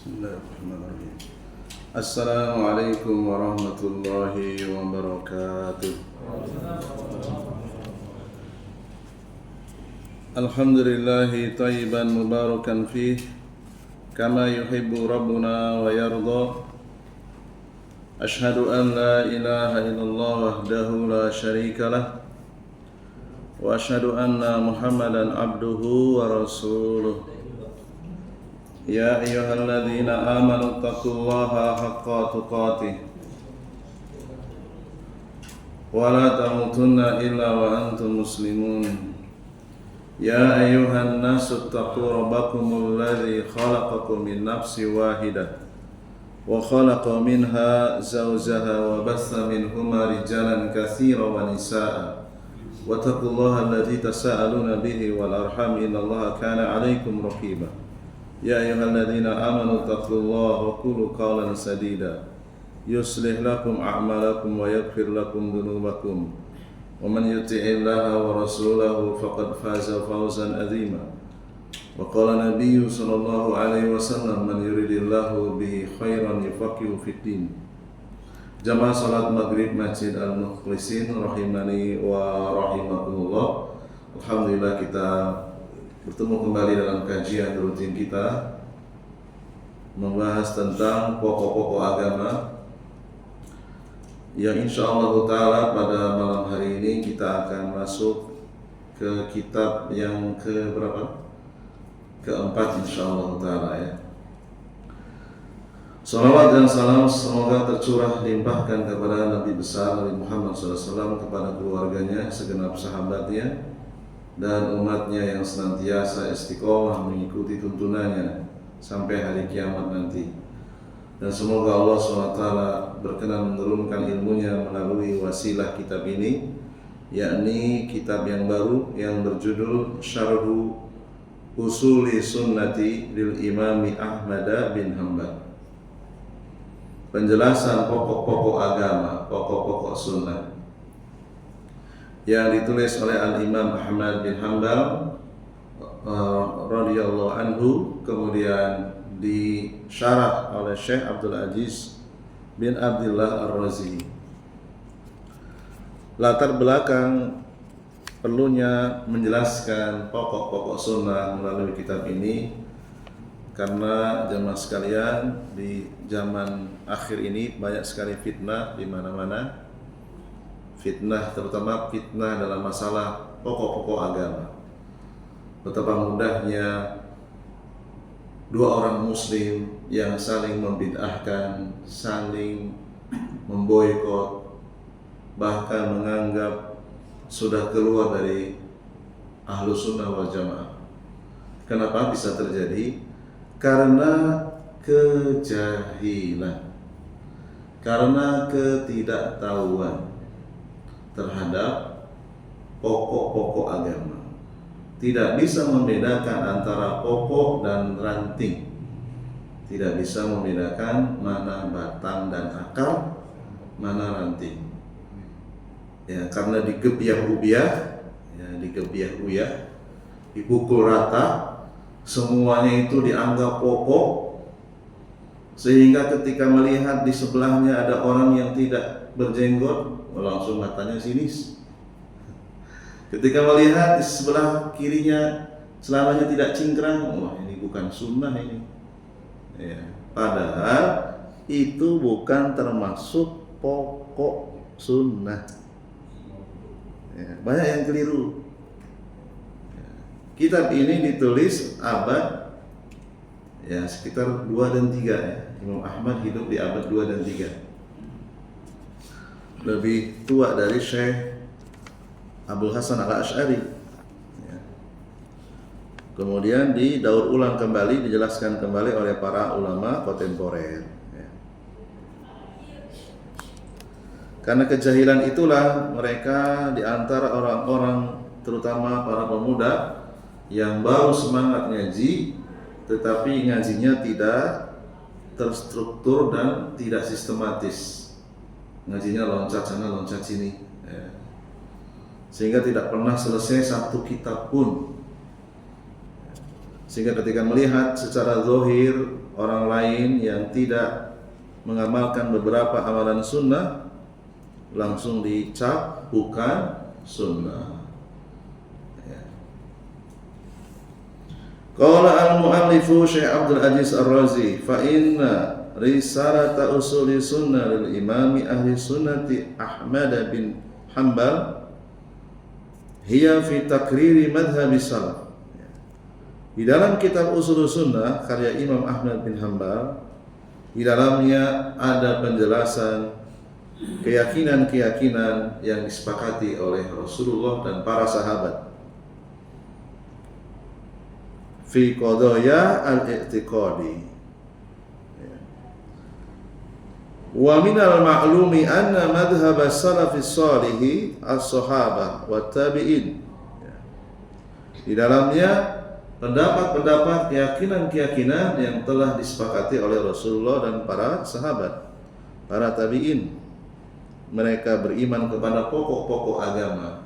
Bismillahirrahmanirrahim. Assalamualaikum warahmatullahi wabarakatuh. Alhamdulillahi tayyiban mubarakan fih kama yuhibbu rabbuna wa yarda. Ashhadu an la ilaha illallah wahdahu la syarika lah wa ashhadu anna Muhammadan abduhu wa rasuluh. Ya ayyuhalladzina amanu taqullaha haqqa tuqatih wa la tamutunna illa wa antum muslimun. Ya ayyuhan nasu taqu rabbakumul ladzi khalaqakum min nafsin wahidah wa khalaqa minha zawjaha wa bassa minhuma rijalan katsiran wa nisaa'a wa taqullaha alladzi tasaaluna bihi wal arham innallaha kana 'alaikum raqiba. Ya ayyuhalladzina amanu taqullaha wa qulu qawlan sadida yuslih lakum a'malakum wa yaghfir lakum dhunubakum wa man yuti'illaha wa rasulahu faqad faza fawzan 'azima. Wa qala nabiyyu sallallahu alaihi wasallam man yuridillahu bihi khairan yufaqihu fid din. Jamaah salat maghrib Masjid Al-Mukhlisin rahimani wa rahimakumullah. Alhamdulillah kita bertemu kembali dalam kajian rutin kita membahas tentang pokok-pokok agama yang insyaallah ta'ala pada malam hari ini kita akan masuk ke kitab yang keempat insyaallah ta'ala ya. Salawat dan salam semoga tercurah limpahkan kepada Nabi besar Nabi Muhammad SAW, kepada keluarganya, segenap sahabatnya dan umatnya yang senantiasa istiqomah mengikuti tuntunannya sampai hari kiamat nanti. Dan semoga Allah SWT berkenan menurunkan ilmunya melalui wasilah kitab ini, yakni kitab yang baru yang berjudul Syarhu Usuli Sunnati lil Imami Ahmad bin Hanbal. Penjelasan pokok-pokok agama, pokok-pokok sunnah, yang ditulis oleh Al-Imam Ahmad bin Hanbal radhiyallahu anhu, kemudian disyarah oleh Syekh Abdul Aziz bin Abdullah Ar-Razi. Latar belakang perlunya menjelaskan pokok-pokok sunnah melalui kitab ini karena jemaah sekalian, di zaman akhir ini banyak sekali fitnah di mana-mana. Fitnah, terutama fitnah dalam masalah pokok-pokok agama. Betapa mudahnya dua orang muslim yang saling membid'ahkan, saling memboikot, bahkan menganggap sudah keluar dari Ahlus Sunnah wal Jamaah. Kenapa bisa terjadi? Karena kejahilan, karena ketidaktahuan terhadap pokok-pokok agama. Tidak bisa membedakan antara pokok dan ranting. Tidak bisa membedakan mana batang dan akar, mana ranting. Ya, karena digebiah-ubiah, dipukul rata, semuanya itu dianggap pokok, sehingga ketika melihat di sebelahnya ada orang yang tidak berjenggot, langsung matanya sinis. Ketika melihat di sebelah kirinya celananya tidak cingkrang, wah ini bukan sunnah ini. Ya, padahal itu bukan termasuk pokok sunnah. Ya, banyak yang keliru. Ya, kitab ini ditulis abad sekitar 2 dan 3 ya. Imam Ahmad hidup di abad 2 dan 3. Lebih tua dari Syekh Abdul Hasan Al-Asy'ari ya. Kemudian didaur ulang kembali, dijelaskan kembali oleh para ulama kontemporer ya. Karena kejahilan itulah mereka di antara orang-orang, terutama para pemuda yang baru semangat ngaji, tetapi ngajinya tidak terstruktur dan tidak sistematis. Ngajinya loncat sana loncat sini ya. Sehingga tidak pernah selesai satu kitab pun. Sehingga ketika melihat secara zahir orang lain yang tidak mengamalkan beberapa amalan sunnah, langsung dicap bukan sunnah. Qala al-mu'allifu Syekh Abdul Aziz Ar-Razi, fa inna risalata usuli sunnah lil imami ahli sunnati Ahmad bin Hanbal hiya fi takriri madhhabi salaf. Di dalam kitab usul sunnah karya Imam Ahmad bin Hanbal, di dalamnya ada penjelasan keyakinan-keyakinan yang disepakati oleh Rasulullah dan para sahabat fi qadaya al-i'tiqadi. Wa minal ma'lumi anna madhhab as-salafis salihi as-sahabah wa tabi'in. Di dalamnya pendapat-pendapat keyakinan-keyakinan yang telah disepakati oleh Rasulullah dan para sahabat, para tabi'in. Mereka beriman kepada pokok-pokok agama.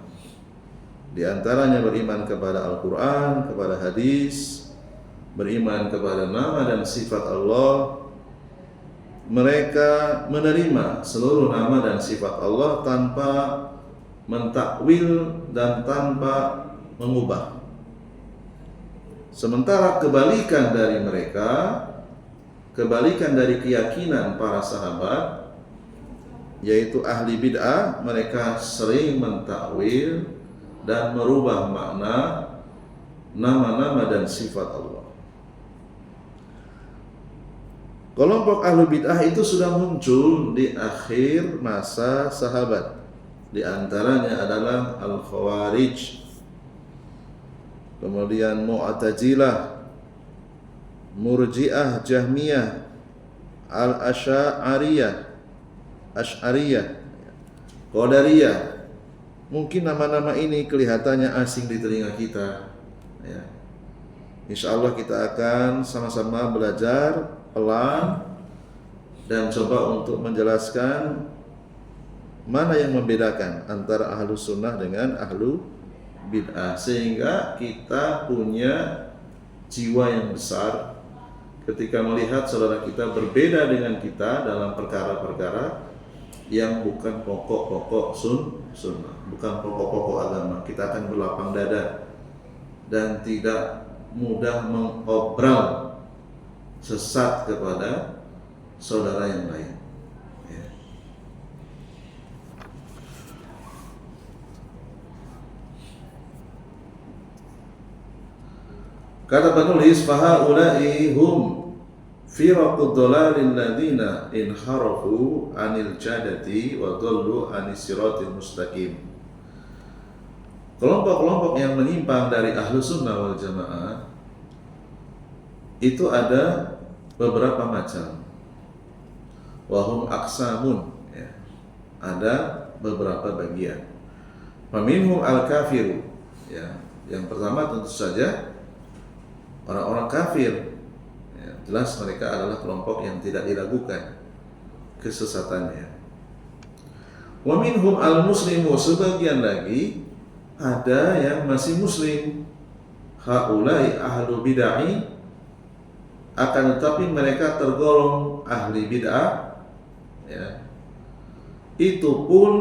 Di antaranya beriman kepada Al-Quran, kepada hadis, beriman kepada nama dan sifat Allah. Mereka menerima seluruh nama dan sifat Allah tanpa mentakwil dan tanpa mengubah. Sementara kebalikan dari mereka, kebalikan dari keyakinan para sahabat, yaitu ahli bid'ah, mereka sering mentakwil dan merubah makna nama-nama dan sifat Allah. Kelompok ahli bid'ah itu sudah muncul di akhir masa sahabat. Di antaranya adalah Al-Khawarij, kemudian Mu'tazilah, Murji'ah, Jahmiyah, Al-Asy'ariyah, Qadariyah. Mungkin nama-nama ini kelihatannya asing di telinga kita, ya. Insya Allah kita akan sama-sama belajar pelan dan coba untuk menjelaskan mana yang membedakan antara ahlu sunnah dengan ahlu bid'ah, sehingga kita punya jiwa yang besar ketika melihat saudara kita berbeda dengan kita dalam perkara-perkara yang bukan pokok-pokok sunnah, bukan pokok-pokok agama. Kita akan berlapang dada dan tidak mudah mengobral sesat kepada saudara yang lain. Ya. Kata penulis, fahaula'i hum firaqud dhalalil ladzina inharafu anil jadati wa dhallu anis siratil mustaqim. Kelompok-kelompok yang menyimpang dari ahlu sunnah wal jamaah itu ada beberapa macam. Wahum aksamun, ya. Ada beberapa bagian. Faminhum al-kafiru, ya. Yang pertama tentu saja orang-orang kafir. Jelas mereka adalah kelompok yang tidak diragukan kesesatannya. Wa minhum al-muslimu, sebagian lagi ada yang masih muslim. Haulai ahlu bid'ah, akan tetapi mereka tergolong ahli bid'ah, ya. Itu pun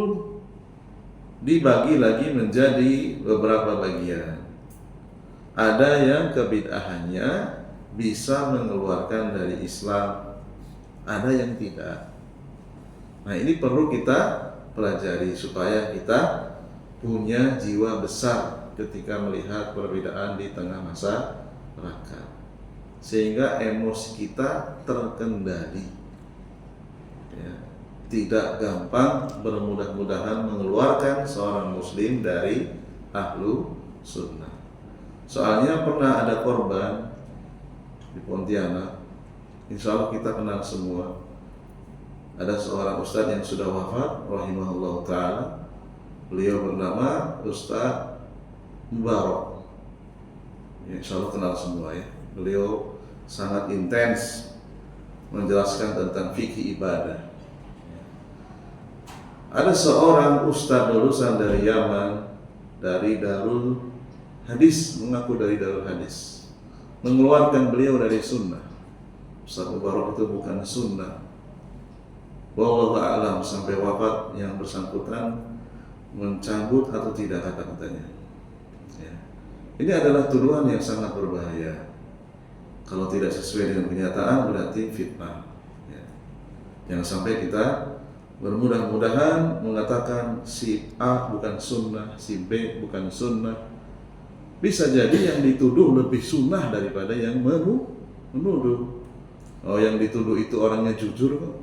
dibagi lagi menjadi beberapa bagian. Ada yang kebid'ahannya bisa mengeluarkan dari Islam, ada yang tidak. Nah, ini perlu kita pelajari supaya kita punya jiwa besar ketika melihat perbedaan di tengah masyarakat, sehingga emosi kita terkendali, ya. Tidak gampang bermudah-mudahan mengeluarkan seorang muslim dari ahlu sunnah. Soalnya pernah ada korban di Pontianak, insya Allah kita kenal semua. Ada seorang ustadz yang sudah wafat, rahimahullah ta'ala. Beliau bernama Ustadz Mubarak, ya, insya Allah kenal semua, ya. Beliau sangat intens menjelaskan tentang fikih ibadah. Ada seorang ustadz lulusan dari Yaman, dari Darul Hadis, mengaku dari Darul Hadis. mengeluarkan beliau dari sunnah. Ustaz Mubarak itu bukan sunnah. Wallahu a'lam, sampai wafat yang bersangkutan mencabut atau tidak kata-katanya. Ya. Ini adalah tuduhan yang sangat berbahaya. Kalau tidak sesuai dengan kenyataan berarti fitnah. Ya. Jangan sampai kita bermudah-mudahan mengatakan si A bukan sunnah, si B bukan sunnah. Bisa jadi yang dituduh lebih sunnah daripada yang menuduh. Oh, yang dituduh itu orangnya jujur kok.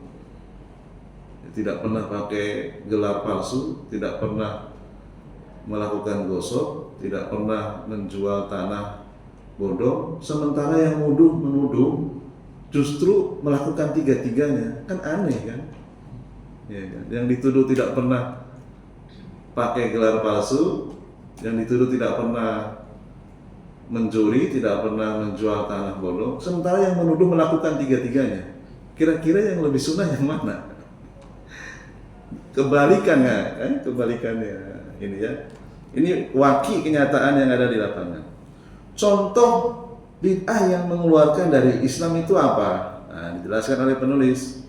Tidak pernah pakai gelar palsu, tidak pernah melakukan gosok, tidak pernah menjual tanah bodong. Sementara yang menuduh justru melakukan tiga-tiganya. Kan aneh kan? Ya, kan? Yang dituduh tidak pernah pakai gelar palsu, yang dituduh tidak pernah mencuri, tidak pernah menjual tanah bodong, sementara yang menuduh melakukan tiga-tiganya. Kira-kira yang lebih sunnah yang mana? Kebalikannya ini ya. Ini waki kenyataan yang ada di lapangan. Contoh bid'ah yang mengeluarkan dari Islam itu apa? Nah, dijelaskan oleh penulis.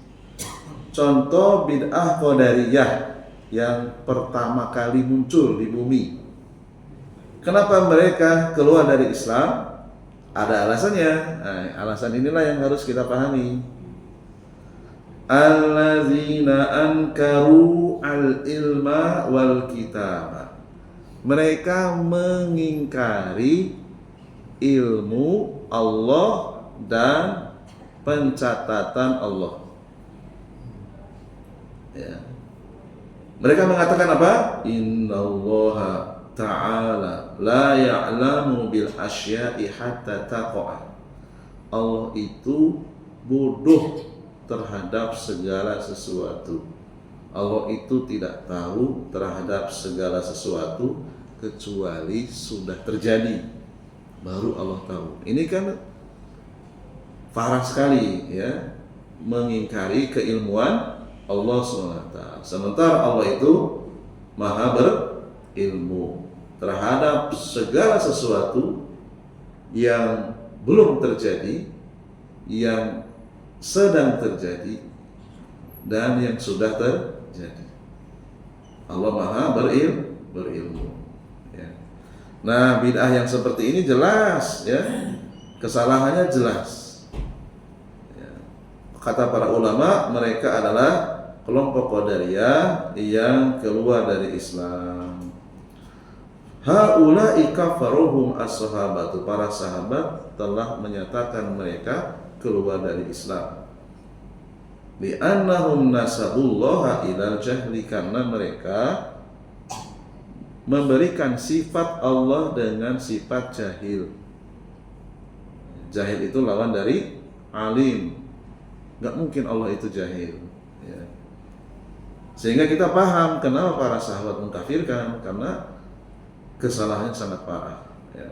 Contoh bid'ah Qadariyah yang pertama kali muncul di bumi. Kenapa mereka keluar dari Islam? Ada alasannya. Nah, alasan inilah yang harus kita pahami. Allazina ankaru al-ilma wal kitaba. Mereka mengingkari ilmu Allah dan pencatatan Allah. Ya. Mereka mengatakan apa? Innallaha ta'ala la ya'lamu bil asya'i hatta taqa'a. Allah itu bodoh terhadap segala sesuatu. Allah itu tidak tahu terhadap segala sesuatu kecuali sudah terjadi, baru Allah tahu. Ini kan parah sekali ya, mengingkari keilmuan Allah SWT. Sementara Allah itu maha berilmu terhadap segala sesuatu yang belum terjadi, yang sedang terjadi, dan yang sudah terjadi. Allah maha berilmu ya. Nah, bid'ah yang seperti ini jelas ya, kesalahannya jelas ya. Kata para ulama, mereka adalah kelompok Qadariyah yang keluar dari Islam. Haula'i kafaruhum as-sahabatu, para sahabat telah menyatakan mereka keluar dari Islam. Li'annahum nasabullaha ilal jahli, karena mereka memberikan sifat Allah dengan sifat jahil. Jahil itu lawan dari alim. Gak mungkin Allah itu jahil ya. Sehingga kita paham kenapa para sahabat mengkafirkan, karena kesalahannya sangat parah ya.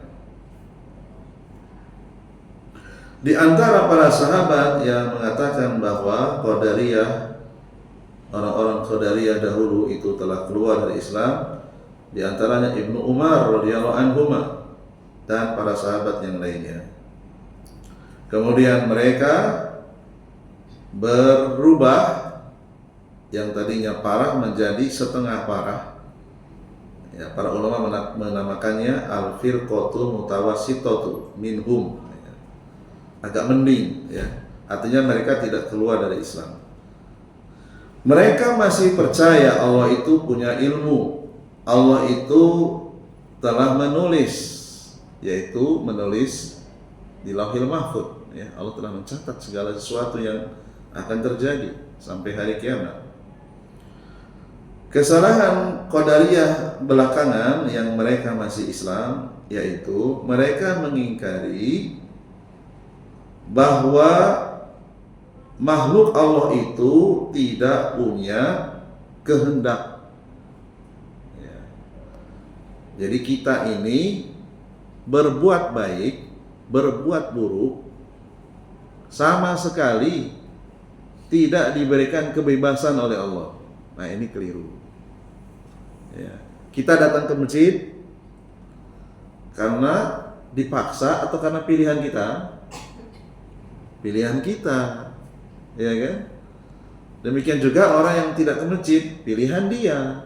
Di antara para sahabat yang mengatakan bahwa Qadariyah, orang-orang Qadariyah dahulu itu telah keluar dari Islam, di antaranya Ibnu Umar radhiyallahu anhu dan para sahabat yang lainnya. Kemudian mereka berubah, yang tadinya parah menjadi setengah parah. Ya, para ulama menamakannya al-firqatu mutawassitatu minhum, ya. Agak mending ya. Artinya mereka tidak keluar dari Islam. Mereka masih percaya Allah itu punya ilmu. Allah itu telah menulis, yaitu menulis di Lauhil Mahfuz ya. Allah telah mencatat segala sesuatu yang akan terjadi sampai hari kiamat. Kesalahan Qadariyah belakangan yang mereka masih Islam, yaitu mereka mengingkari bahwa makhluk Allah itu tidak punya kehendak ya. Jadi kita ini berbuat baik, berbuat buruk, sama sekali tidak diberikan kebebasan oleh Allah. Nah, ini keliru ya. Kita datang ke masjid karena dipaksa atau karena pilihan kita? Pilihan kita, ya kan? Demikian juga orang yang tidak ke masjid, pilihan dia.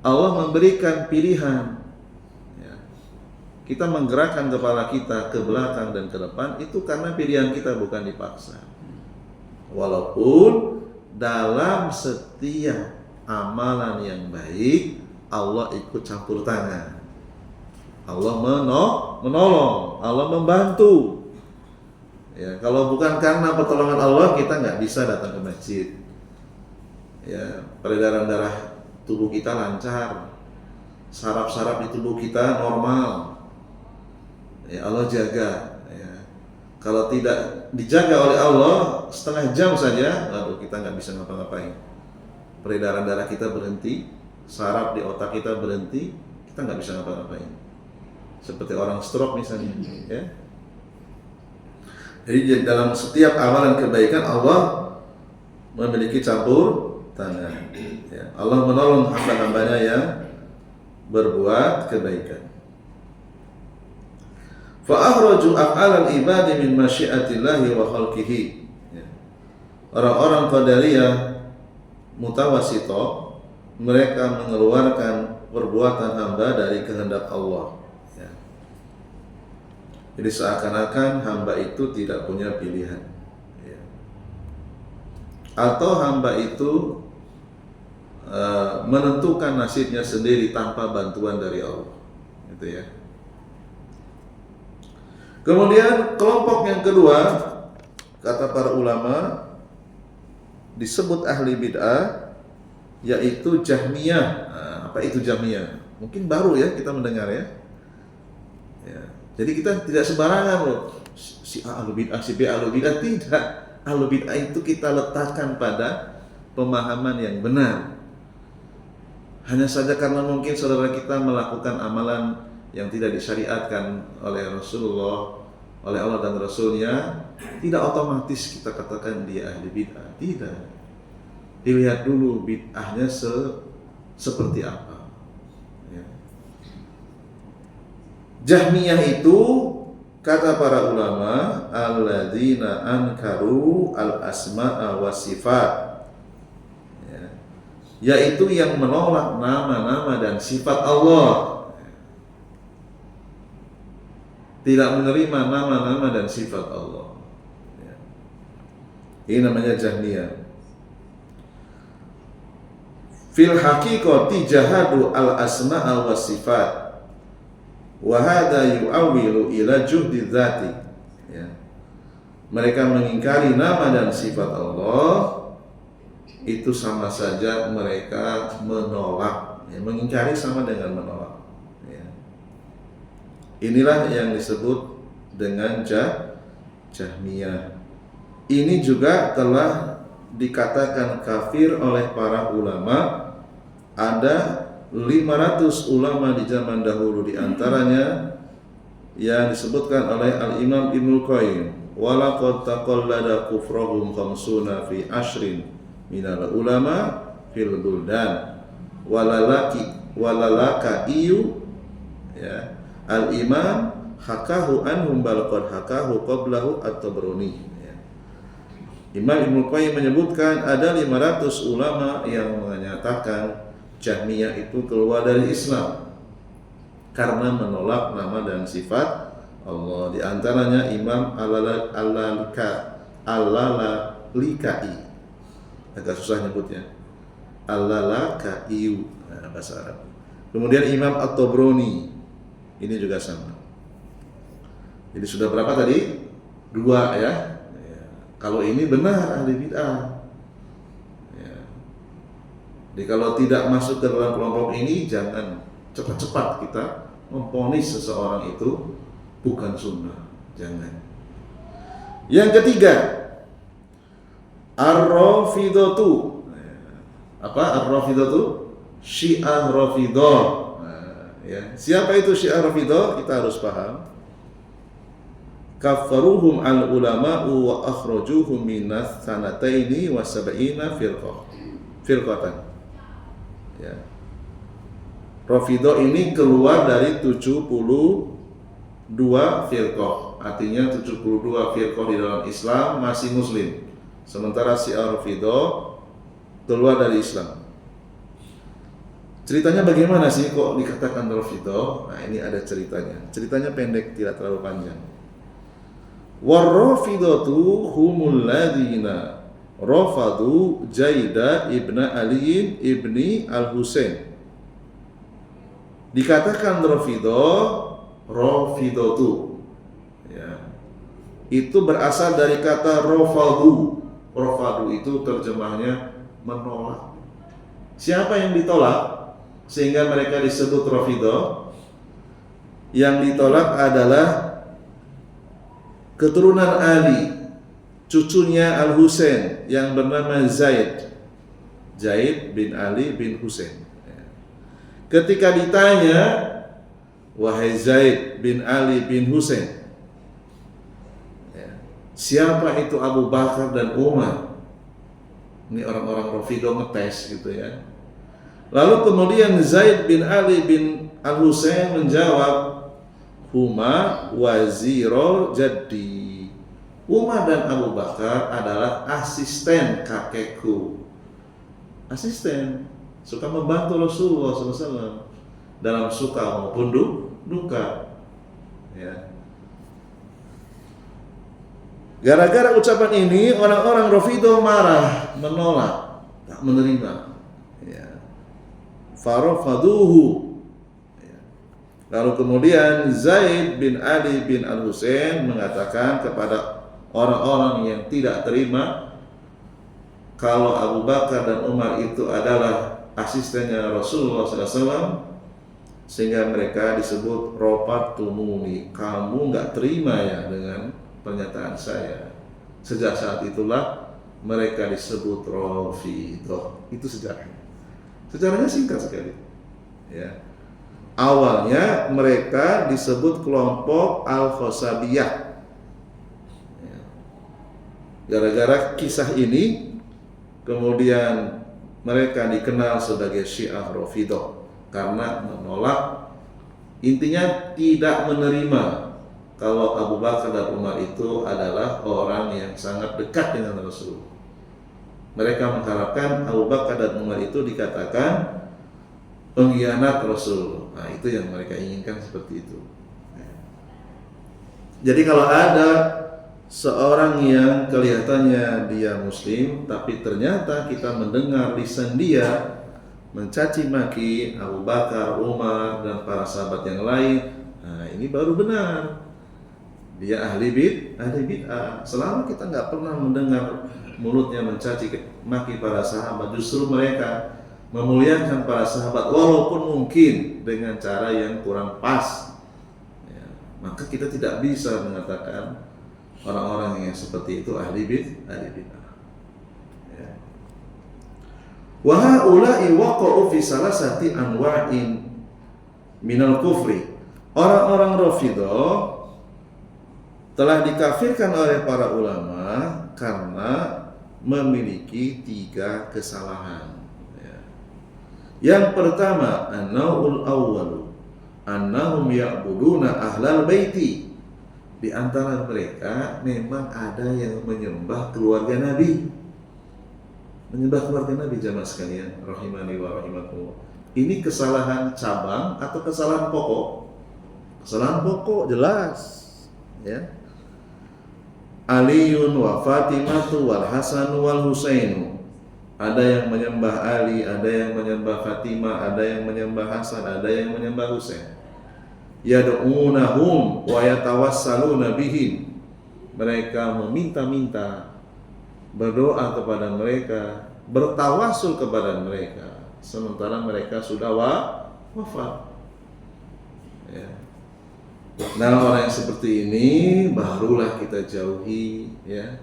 Allah memberikan pilihan. Ya. Kita menggerakkan kepala kita ke belakang dan ke depan itu karena pilihan kita, bukan dipaksa. Walaupun dalam setiap amalan yang baik Allah ikut campur tangan. Allah menolong, Allah membantu. Ya, kalau bukan karena pertolongan Allah kita nggak bisa datang ke masjid. Ya, peredaran darah tubuh kita lancar, saraf-saraf di tubuh kita normal. Ya, Allah jaga. Ya. Kalau tidak dijaga oleh Allah setengah jam saja, lalu kita nggak bisa ngapa-ngapain. Peredaran darah kita berhenti, saraf di otak kita berhenti, kita nggak bisa ngapa-ngapain. Seperti orang stroke misalnya, ya. Jadi dalam setiap amalan kebaikan Allah memiliki campur tangan. Ya. Allah menolong hamba-hambanya yang berbuat kebaikan. Fa akhraju af'alal ibadi min masyiatillahi wa khalqihi. Ya. Orang-orang Qadariyah mutawasito, mereka mengeluarkan perbuatan hamba dari kehendak Allah. Ya. Jadi seakan-akan hamba itu tidak punya pilihan. Ya. Atau hamba itu menentukan nasibnya sendiri tanpa bantuan dari Allah. Gitu ya. Kemudian kelompok yang kedua, kata para ulama, disebut ahli bid'ah, yaitu Jahmiyah. Nah, apa itu Jahmiyah? Mungkin baru ya kita mendengar ya. Ya. Jadi kita tidak sembarangan loh. Si A ahli bid'ah, si B ahli bid'ah, tidak. Ahli bid'ah itu kita letakkan pada pemahaman yang benar. Hanya saja karena mungkin saudara kita melakukan amalan yang tidak disyariatkan oleh Rasulullah, oleh Allah dan Rasulnya, tidak otomatis kita katakan dia ahli bid'ah. Tidak. Dilihat dulu bid'ahnya seperti apa. Ya. Jahmiyah itu, kata para ulama, alladzina ankaru al-asma'a wa sifat. Yaitu yang menolak nama-nama dan sifat Allah, tidak menerima nama-nama dan sifat Allah. Ini namanya Jahmiyah. Fil haqiqati jahadu al-asma'a wa sifat, wa hadha yu'awwilu ila juhdi dzati. Ya. Mereka mengingkari nama dan sifat Allah, itu sama saja mereka menolak. Ya, mengingkari sama dengan menolak. Ya. Inilah yang disebut dengan Jahmiyah. Ini juga telah dikatakan kafir oleh para ulama. Ada 500 ulama di zaman dahulu, di antaranya yang disebutkan oleh Al-Imam Ibnul Qayyim, walaqad taqallada kufrahum khamsuna fi ashrin minal ulama fil buldan walalaka iyu, ya, al-imam hakahu anhum balqad hakahu qablahu at-Tabrani. Ya. Imam Ibnu Qayyim menyebutkan ada 500 ulama yang menyatakan Jahmiyah itu keluar dari Islam karena menolak nama dan sifat Allah. Di antaranya Imam Al-Lalaka'i, agak susah nyebutnya, Al-Lalaka'i, bahasa Arab. Kemudian Imam At-Tabrani, ini juga sama. Jadi sudah berapa tadi? 2 ya. Ya. Kalau ini benar ahli bid'ah. Ya. Jadi kalau tidak masuk ke dalam kelompok ini, jangan cepat-cepat kita memvonis seseorang itu bukan sunnah. Jangan. Yang ketiga, Ar-Rafidhatu. Apa Ar-Rafidhatu? Syiah Rafidah. Nah, ya. Siapa itu Syiah Rafidah? Kita harus paham. Kafaruhum al-ulama'u wa akhrajuhum minas sanataini wa sab'ina firqatan. Ya. Rafidah ini keluar dari 72 firqah, artinya 72 firqah di dalam Islam masih muslim, sementara Syiah Rafidhah keluar dari Islam. Ceritanya bagaimana sih kok dikatakan Rafidhah? Nah, ini ada ceritanya. Ceritanya pendek, tidak terlalu panjang. War-Rafidhatu humul ladzina rafadu Jaida ibn Ali ibni Al-Husain. Dikatakan Rafidhatu, ya. Itu berasal dari kata rafadu. Rafadu itu terjemahnya menolak. Siapa yang ditolak sehingga mereka disebut Rafidhah? Yang ditolak adalah keturunan Ali, cucunya Al-Husain yang bernama Zaid bin Ali bin Husain. Ketika ditanya, wahai Zaid bin Ali bin Husain, siapa itu Abu Bakar dan Umar? Ini orang-orang Rafidhah ngetes gitu ya. Lalu kemudian Zaid bin Ali bin Al-Husain menjawab, huma waziro jaddi. Umar dan Abu Bakar adalah asisten kakekku. Asisten, suka membantu Rasulullah SAW dalam suka maupun duka. Ya. Gara-gara ucapan ini, orang-orang Rafidhah marah, menolak, tak menerima. Ya. Farafaduhu. Ya. Lalu kemudian Zaid bin Ali bin Al-Husain mengatakan kepada orang-orang yang tidak terima kalau Abu Bakar dan Umar itu adalah asistennya Rasulullah SAW, sehingga mereka disebut Rafatumuni. Kamu nggak terima ya dengan pernyataan saya. Sejak saat itulah mereka disebut Rafidhah. Itu sejarahnya. Sejarahnya singkat sekali. Ya. Awalnya mereka disebut kelompok Al-Khosabiyah. Ya. Gara-gara kisah ini, kemudian mereka dikenal sebagai Syiah Rafidhah karena menolak, intinya tidak menerima kalau Abu Bakar dan Umar itu adalah orang yang sangat dekat dengan Rasul. Mereka mengharapkan Abu Bakar dan Umar itu dikatakan pengkhianat Rasul. Nah, itu yang mereka inginkan seperti itu. Jadi kalau ada seorang yang kelihatannya dia Muslim, tapi ternyata kita mendengar lisan dia mencaci maki Abu Bakar, Umar, dan para sahabat yang lain, nah ini baru benar. Dia ahli bid'ah. Selama kita nggak pernah mendengar mulutnya mencaci maki para sahabat, justru mereka memuliakan para sahabat walaupun mungkin dengan cara yang kurang pas, ya, maka kita tidak bisa mengatakan orang-orang yang seperti itu ahli bid'ah. Ya. Wa haula'i waqa'u fi salasati anwa'in minal kufri. Orang-orang Rafidhah telah dikafirkan oleh para ulama karena memiliki 3 kesalahan. Ya. Yang pertama, an-naw'ul awwalu annahum ya'buduna ahlal baiti. Di antara mereka memang ada yang menyembah keluarga Nabi. Menyembah keluarga Nabi, jamaah sekalian, rahimani wa rahimakumullah. Ini kesalahan cabang atau kesalahan pokok? Kesalahan pokok jelas, ya. Aliun wa Fatimatu wal Hasan wal Husainu. Ada yang menyembah Ali, ada yang menyembah Fatimah, ada yang menyembah Hasan, ada yang menyembah Husain. Yad'unahum wa yatawassaluna bihim. Mereka meminta-minta, berdoa kepada mereka, bertawasul kepada mereka, sementara mereka sudah wafat. Ya. Nah, orang yang seperti ini barulah kita jauhi, ya.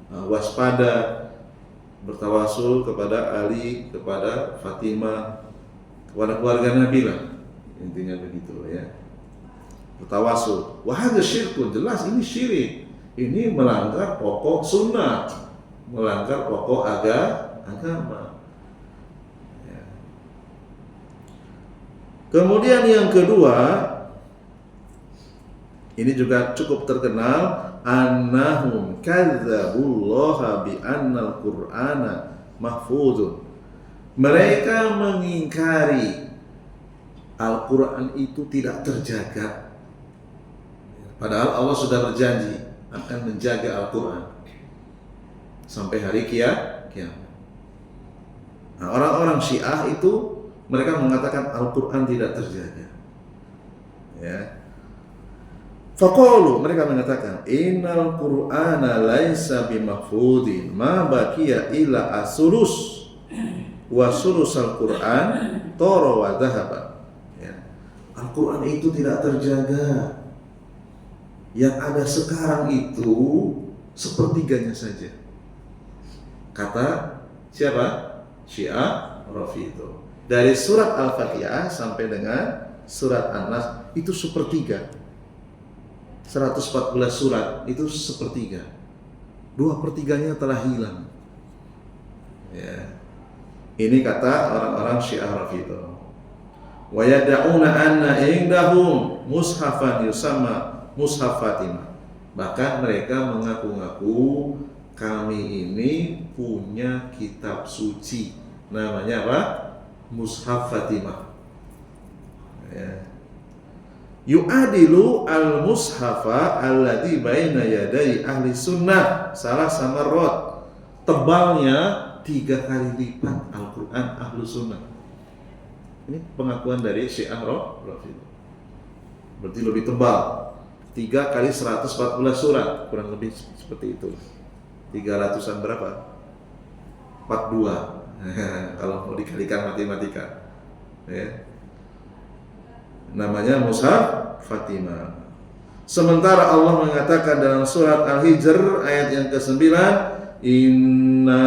Waspada, bertawasul kepada Ali, kepada Fatimah, kepada keluarga Nabi lah, intinya begitu, ya. Bertawasul. Wah, hadza syirkun, jelas ini syirik. Ini melanggar pokok sunnah, melanggar pokok agama. Ya. Kemudian yang kedua, Ini juga cukup terkenal, annahum kadzabullaha bi annal qur'ana mahfuzun. Mereka mengingkari Al-Quran itu tidak terjaga. Padahal Allah sudah berjanji akan menjaga Al-Quran sampai hari kiamat. Nah, orang-orang Syiah itu mereka mengatakan Al-Quran tidak terjaga. Ya. Faqalu, mereka mengatakan innal Qur'ana laisa bimahfudin ma baqiya illa asulus wa sulusal Qur'an tara wa dhahaba. Ya. Al-Quran itu tidak terjaga. Yang ada sekarang itu sepertiganya saja. Kata siapa? Syiah Rafidhah. Dari surat Al-Fatihah sampai dengan surat An-Nas itu sepertiga. 114 surat itu sepertiga. 2/3 telah hilang. Ya. Ini kata orang-orang Syiah Rafidhah. Wa yad'una anna indahum mushafan yusamma Mushaf Fatimah. Bahkan mereka mengaku-ngaku kami ini punya kitab suci. Namanya apa? Mushaf Fatimah. Ya. Yu'adilu al-mushafa alladhi baina yadai ahli sunnah salah samarrat. Tebalnya 3 kali lipat Al-Quran ahlu sunnah. Ini pengakuan dari Syiah Rafidhah. Berarti lebih tebal. 3 kali 114 surat, kurang lebih seperti itu. 300-an berapa? 42 kalau mau dikalikan matematika. Ya. Namanya Mushaf Fatimah. Sementara Allah mengatakan dalam surat Al-Hijr ayat yang ke-9, inna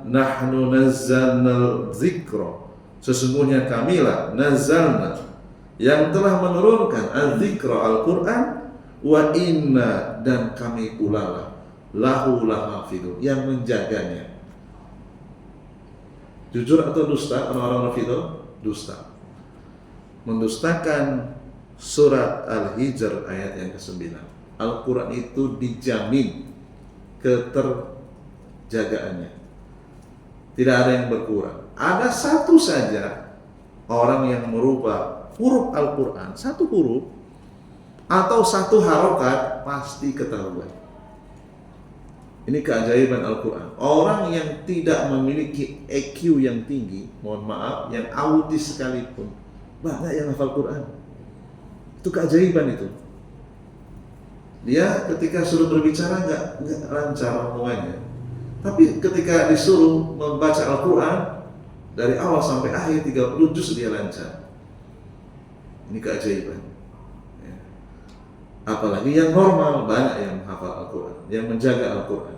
nahnu nazzalnal dzikra. Sesungguhnya kamilah nazzalna yang telah menurunkan al-dzikra Al-Quran, wa inna, dan kami pula lah lahu lahafidun, yang menjaganya. Jujur atau dusta orang-orang Rafidhah? Dusta. Mendustakan surat Al-Hijr ayat yang ke-9. Al-Quran itu dijamin keterjagaannya. Tidak ada yang berkurang. Ada satu saja orang yang merubah huruf Al-Quran, satu huruf atau satu harokat pasti ketahuan. Ini keajaiban Al-Quran. Orang yang tidak memiliki EQ yang tinggi, mohon maaf, yang autis sekalipun, banyak yang hafal Quran. Itu keajaiban itu. Dia ketika suruh berbicara nggak lancar omongannya, tapi ketika disuruh membaca Al-Quran dari awal sampai akhir 30 juz dia lancar. Ini keajaiban. Ya. Apalagi yang normal, banyak yang menghafal Al-Quran, yang menjaga Al-Quran.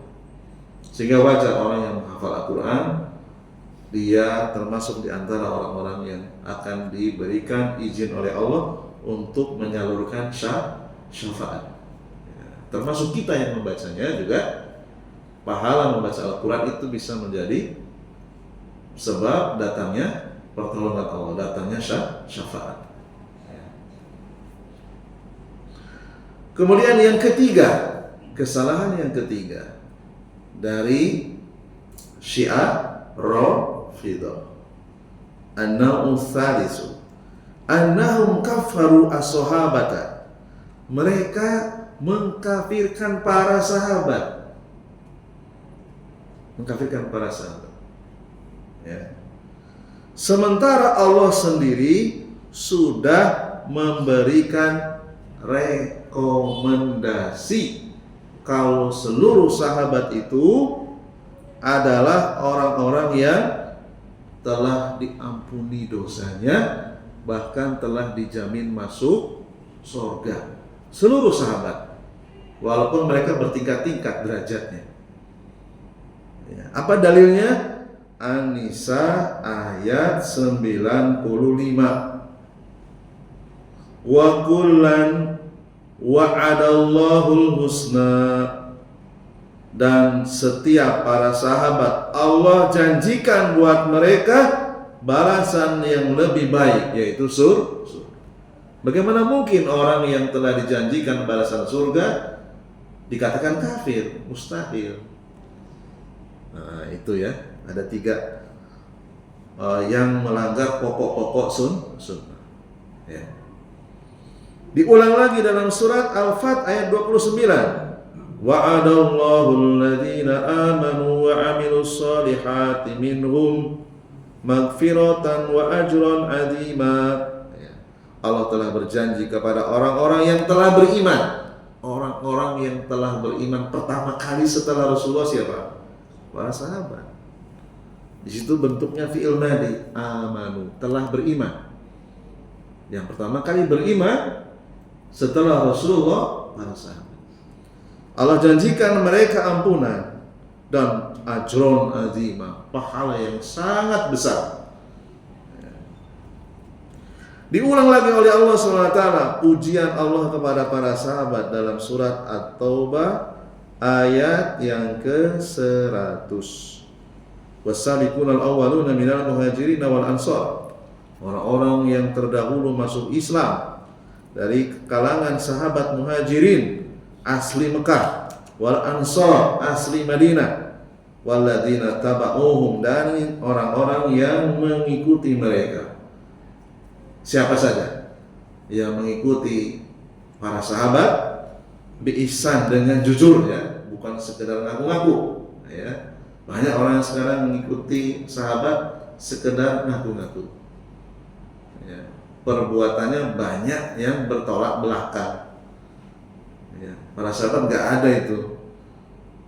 Sehingga wajar orang yang menghafal Al-Quran, dia termasuk di antara orang-orang yang akan diberikan izin oleh Allah untuk menyalurkan syafaat. Ya. Termasuk kita yang membacanya juga, pahala membaca Al-Quran itu bisa menjadi sebab datangnya pertolongan Allah, datangnya syafaat. Kemudian yang ketiga, kesalahan yang ketiga dari Syiah Rafidhah, an-naw'u tsalisu annahum kaffaru as-sahabata. Mereka mengkafirkan para sahabat. Mengkafirkan para sahabat. Ya. Sementara Allah sendiri sudah memberikan rekomendasi kalau seluruh sahabat itu adalah orang-orang yang telah diampuni dosanya, bahkan telah dijamin masuk surga. Seluruh sahabat, walaupun mereka bertingkat-tingkat derajatnya. Ya, apa dalilnya? An-Nisa ayat 95. Wa kullan wa'adallahul husna, dan setiap para sahabat Allah janjikan buat mereka balasan yang lebih baik, yaitu surga. Bagaimana mungkin orang yang telah dijanjikan balasan surga dikatakan kafir? Mustahil. Nah, itu ya, ada 3 yang melanggar pokok-pokok sunnah. Ya. Diulang lagi dalam surat Al-Fat ayat 29. Wa'adallahu alladhina amanu wa 'amilus solihati minhum maghfiratan wa ajran 'azima. Ya. Allah telah berjanji kepada orang-orang yang telah beriman. Orang-orang yang telah beriman pertama kali setelah Rasulullah siapa? Para sahabat. Di situ bentuknya fi'il madi, amanu, telah beriman. Yang pertama kali beriman setelah Rasulullah, para sahabat. Allah janjikan mereka ampunan dan ajron azimah, pahala yang sangat besar. Diulang lagi oleh Allah SWT pujian Allah kepada para sahabat dalam surat At-Taubah ayat yang ke-100. Wasabiqunal awwaluna minal muhajirin wal ansar. Orang-orang yang terdahulu masuk Islam dari kalangan sahabat muhajirin asli Mekah, wal ansar asli Madinah, walladzina taba'uhum, dan orang-orang yang mengikuti mereka. Siapa saja yang mengikuti para sahabat bi ihsan, dengan jujur ya, bukan sekedar ngaku-ngaku ya. Banyak orang yang sekarang mengikuti sahabat sekedar ngaku-ngaku ya. Perbuatannya banyak yang bertolak belakang ya. Para sahabat gak ada itu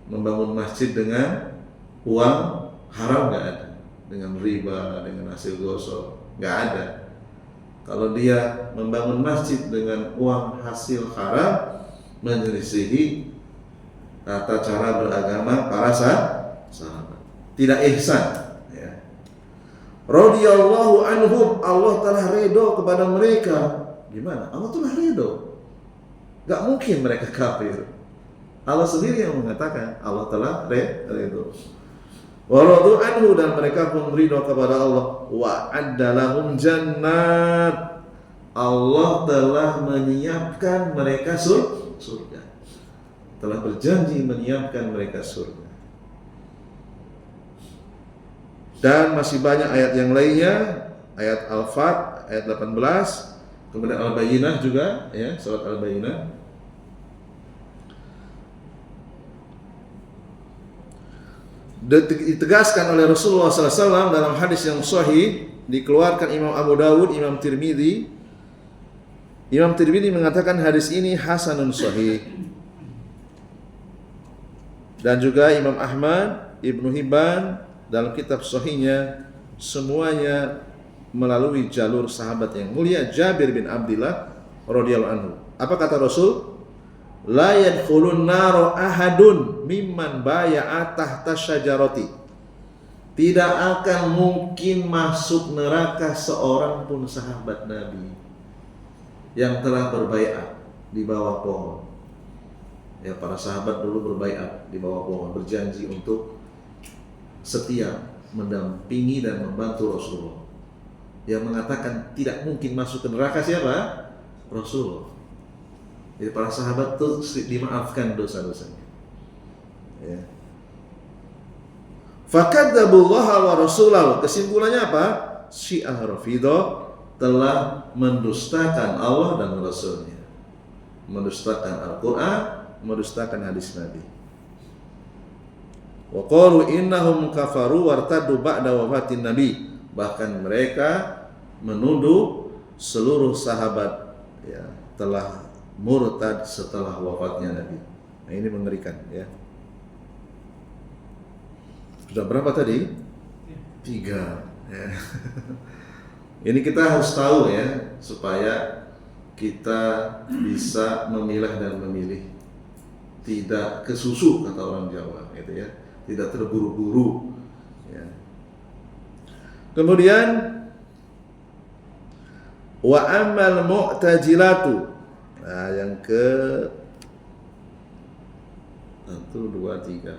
membangun masjid dengan uang haram, gak ada. Dengan riba, dengan hasil gosok, gak ada. Kalau dia membangun masjid dengan uang hasil haram, menyelisihi tata cara beragama para sahabat, tidak ihsan ya. Radhiyallahu anhum, Allah telah redha kepada mereka. Gimana? Allah telah redha. Gak mungkin mereka kafir. Allah sendiri yang mengatakan Allah telah redha. Wa radu anhu, dan mereka pun ridha kepada Allah. Wa addalahum jannat, Allah telah menyiapkan mereka surga. Telah berjanji menyiapkan mereka surga. Dan masih banyak ayat yang lainnya, ayat Al-Fat ayat 18, kemudian Al-Bayyinah juga ya, surat Al-Bayyinah. Ditegaskan oleh Rasulullah SAW dalam hadis yang sahih, dikeluarkan Imam Abu Dawud, Imam Tirmidzi. Imam Tirmidzi mengatakan hadis ini hasanun sahih. Dan juga Imam Ahmad, Ibnu Hibban dalam kitab sahihnya, semuanya melalui jalur sahabat yang mulia Jabir bin Abdullah radhiyallahu anhu. Apa kata Rasul? La yadkhulun naro ahadun mimman baya'a tahta syajarati. Tidak akan mungkin masuk neraka seorang pun sahabat Nabi yang telah berbaiat di bawah pohon. Ya, para sahabat dulu berbaiat di bawah pohon, berjanji untuk setia mendampingi dan membantu Rasulullah. Yang mengatakan tidak mungkin masuk ke neraka siapa? Rasulullah. Jadi para sahabat itu dimaafkan dosa-dosanya. Ya. Fakadzabullaha wa rasulahu. Kesimpulannya apa? Syiah Rafidhah telah mendustakan Allah dan Rasulnya, mendustakan Al-Quran, mendustakan hadis Nabi. Wa qalu innahum kafaru wartaddu ba'da wafatin Nabi. Bahkan mereka menuduh seluruh sahabat ya, telah murtad setelah wafatnya Nabi. Nah, ini mengerikan ya. Sudah berapa tadi? 3 ya. Ini kita harus tahu ya, supaya kita bisa memilah dan memilih, tidak kesusu kata orang Jawa gitu ya, tidak terburu-buru ya. Kemudian wa amal mu'tazilatu. Nah, yang ke 1, 2, 3,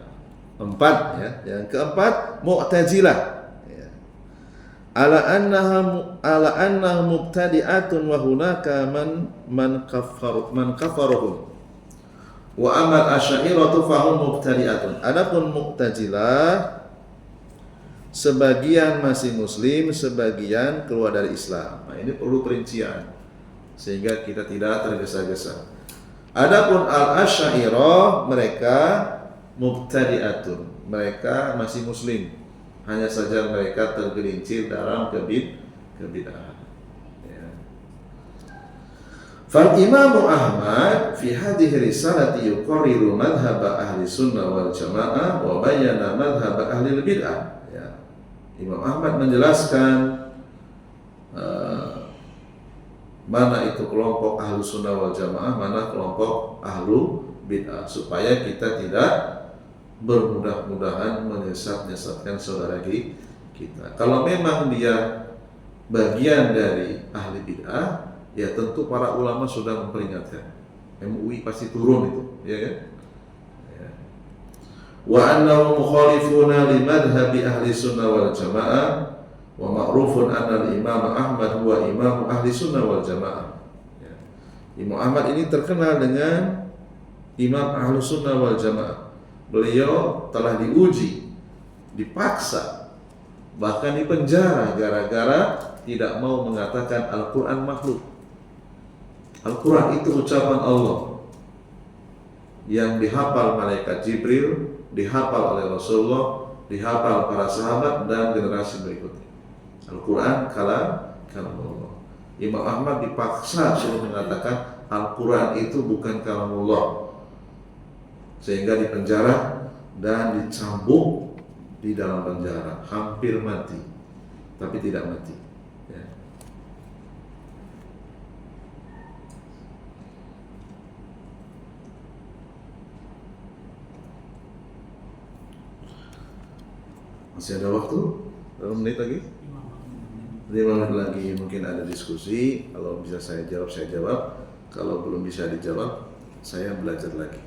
4 ya. Yang keempat Mu'tazilah ya. ala annaha mubtadi'atun wa hunaka man kafaruhum wa amal asy'ariyatu fahum mubtadi'atun. Adapun Mu'tazilah sebagian masih muslim, sebagian keluar dari Islam. Nah, ini perlu perincian sehingga kita tidak tergesa-gesa. Adapun al-Asy'ariyah mereka mubtadi'atun, mereka masih muslim, hanya saja mereka tergelincir dalam kebid'ahan. Ya. Fal Imam Ahmad fi hadhihi risalati yuqarriru madhhab ahli sunnah wal jamaah wa bayyana madhhab ahli bid'ah. Ya. Imam Ahmad menjelaskan mana itu kelompok ahlu sunnah wal jamaah, mana kelompok ahlu bid'ah, supaya kita tidak bermudah-mudahan menyesatkan saudara kita. Kalau memang dia bagian dari ahli bid'ah, ya tentu para ulama sudah memperingatkan. MUI pasti turun itu, ya kan? Ya. Wa annahu mukhalifuna li madhhabi ahli sunnah wal jamaah wa ma'rufun anna al-Imam Ahmad huwa imam ahli sunnah wal jamaah. Ya. Imam Ahmad ini terkenal dengan imam ahli sunnah wal jamaah. Beliau telah diuji, dipaksa, bahkan dipenjara gara-gara tidak mau mengatakan Al-Quran makhluk. Al-Quran itu ucapan Allah yang dihafal malaikat Jibril, dihafal oleh Rasulullah, dihafal para sahabat dan generasi berikutnya. Al-Quran kalam Allah. Imam Ahmad dipaksa suruh mengatakan Al-Quran itu bukan kalamullah, sehingga dipenjara dan dicambuk di dalam penjara, hampir mati, tapi tidak mati. Ya. Masih ada waktu? Berapa menit lagi? 5 menit lagi, mungkin ada diskusi. Kalau bisa saya jawab, saya jawab. Kalau belum bisa dijawab, saya belajar lagi.